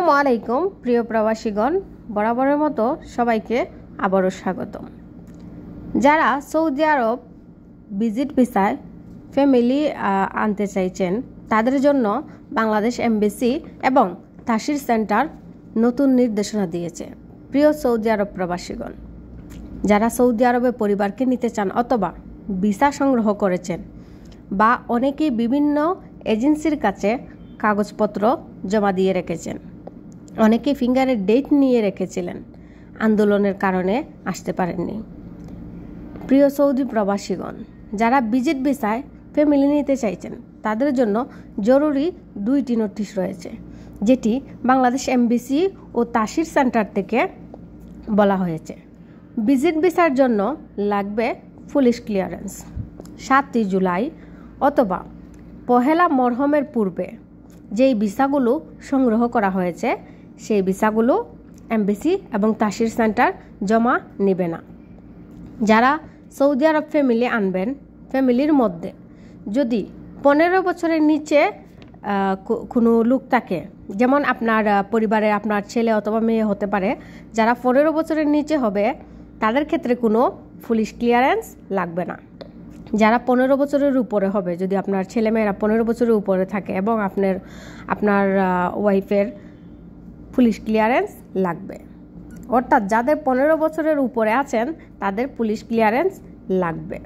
আসসালামু আলাইকুম প্রিয় প্রবাসীগণ, বরাবরের মতো সবাইকে আবারও স্বাগতম। যারা সৌদি আরব ভিজিট ভিসায় ফ্যামিলি আনতে চাইছেন তাদের জন্য বাংলাদেশ এমবেসি এবং তাসির সেন্টার নতুন নির্দেশনা দিয়েছে। প্রিয় সৌদি আরব প্রবাসীগণ, যারা সৌদি আরবে পরিবারকে নিতে চান অথবা ভিসা সংগ্রহ করেছেন বা অনেকেই বিভিন্ন এজেন্সির কাছে কাগজপত্র জমা দিয়ে রেখেছেন, অনেকে ফিঙ্গারের ডেট নিয়ে রেখেছিলেন, আন্দোলনের কারণে আসতে পারেননি। প্রিয় সৌদি প্রবাসীগণ, যারা ভিজিট ভিসায় ফ্যামিলি নিতে চাইছেন তাদের জন্য জরুরি 2টি নোটিশ রয়েছে, যেটি বাংলাদেশ এমবেসি ও তাসির সেন্টার থেকে বলা হয়েছে। ভিজিট ভিসার জন্য লাগবে পুলিশ ক্লিয়ারেন্স 7 জুলাই অথবা 1 মরহমের পূর্বে যেই ভিসাগুলো সংগ্রহ করা হয়েছে সেই ভিসাগুলো এমবেসি এবং তাসির সেন্টার জমা নেবে না। যারা সৌদি আরব ফ্যামিলি আনবেন, ফ্যামিলির মধ্যে যদি 15 বছরের নিচে কোনো লোক থাকে, যেমন আপনার পরিবারে আপনার ছেলে অথবা মেয়ে হতে পারে, যারা 15 বছরের নিচে হবে তাদের ক্ষেত্রে কোনো পুলিশ ক্লিয়ারেন্স লাগবে না। যারা 15 বছরের উপরে হবে, যদি আপনার ছেলেমেয়েরা 15 বছরের উপরে থাকে এবং আপনার ওয়াইফের পুলিশ ক্লিয়ারেন্স লাগবে। অর্থাৎ যাদের 15 বছরের উপরে আছেন তাদের পুলিশ ক্লিয়ারেন্স লাগবে।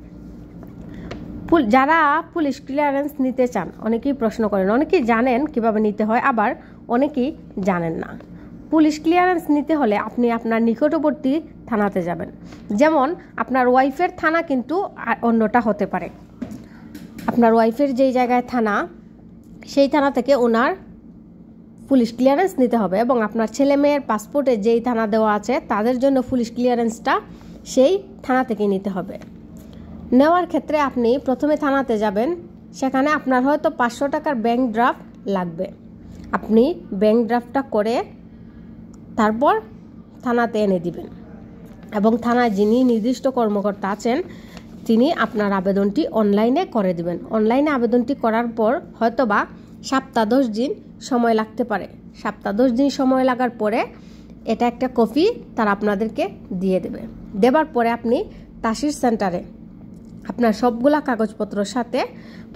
যারা পুলিশ ক্লিয়ারেন্স নিতে চান, অনেকেই প্রশ্ন করেন, অনেকেই জানেন কিভাবে নিতে হয়, আবার অনেকেই জানেন না। পুলিশ ক্লিয়ারেন্স নিতে হলে আপনি আপনার নিকটবর্তী থানাতে যাবেন। যেমন আপনার ওয়াইফের থানা কিন্তু অন্যটা হতে পারে। আপনার ওয়াইফের যেই জায়গায় থানা, সেই থানা থেকে ওনার পুলিশ ক্লিয়ারেন্স নিতে হবে, এবং আপনার ছেলে মেয়ের পাসপোর্টে যেই থানা দেওয়া আছে তাদের জন্য পুলিশ ক্লিয়ারেন্সটা সেই থানা থেকে নিতে হবে। নেওয়ার ক্ষেত্রে আপনি প্রথমে থানাতে যাবেন, সেখানে আপনার হয়তো 500 টাকার ব্যাংক ড্রাফট লাগবে। আপনি ব্যাংক ড্রাফটটা করে তারপর থানাতে এনে দিবেন, এবং থানায় যিনি নির্দিষ্ট কর্মকর্তা আছেন তিনি আপনার আবেদনটি অনলাইনে করে দিবেন। অনলাইনে আবেদনটি করার পর হয়তোবা 7-10 দিন সময় লাগতে পারে। 7-10 দিন সময় লাগার পরে এটা একটা কপি তারা আপনাদেরকে দিয়ে দেবে। দেবার পরে আপনি তাসির সেন্টারে আপনার সবগুলা কাগজপত্রের সাথে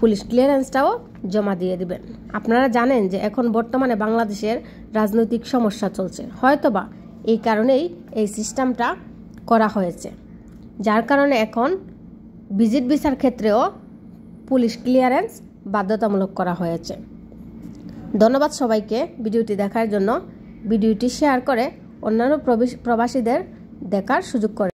পুলিশ ক্লিয়ারেন্সটাও জমা দিয়ে দিবেন। আপনারা জানেন যে এখন বর্তমানে বাংলাদেশের রাজনৈতিক সমস্যা চলছে, হয়তোবা এই কারণেই এই সিস্টেমটা করা হয়েছে, যার কারণে এখন ভিজিট ভিসার ক্ষেত্রেও পুলিশ ক্লিয়ারেন্স বাধ্যতামূলক করা হয়েছে। ধন্যবাদ সবাইকে ভিডিওটি দেখার জন্য। ভিডিওটি শেয়ার করে অন্যান্য প্রবাসীদের দেখার সুযোগ করে